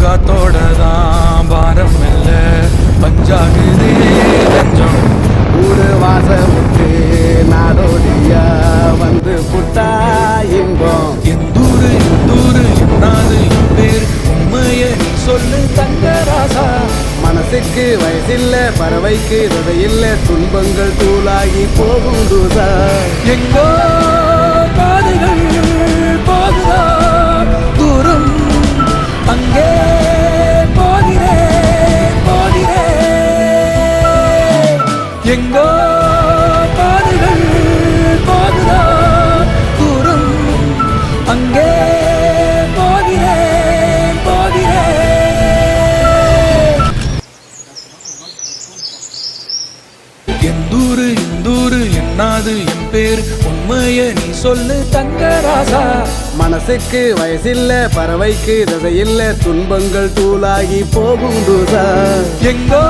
காத்தோட தான் பாரம் இல்ல பஞ்சாகுதே நெஞ்சம். ஊரு வாச விட்டு நாடோடியா வந்து புட்டா இன்பம். எந்தூரு என்னாது என் பேர் உண்மைய நீ சொல்லு தங்கராசா. மனசுக்கு வயசில்ல பறவைக்கு விதையில்ல துன்பங்கள் தூளாகி போகும் தூதா. எங்கோ பாதைகள் போகுதா தூரம் அங்கே போகிறேன் எங்கோ பாதைகள் போகுதா தூரம் அங்கே போகிறேன். எந்தூரு என்னாது என் பேர் உண்மைய நீ சொல்லு தங்கராசா. மனசுக்கு வயசில்ல பறவைக்கு விதையில்ல துன்பங்கள் தூளாகி போகும் தூதா. எங்கோ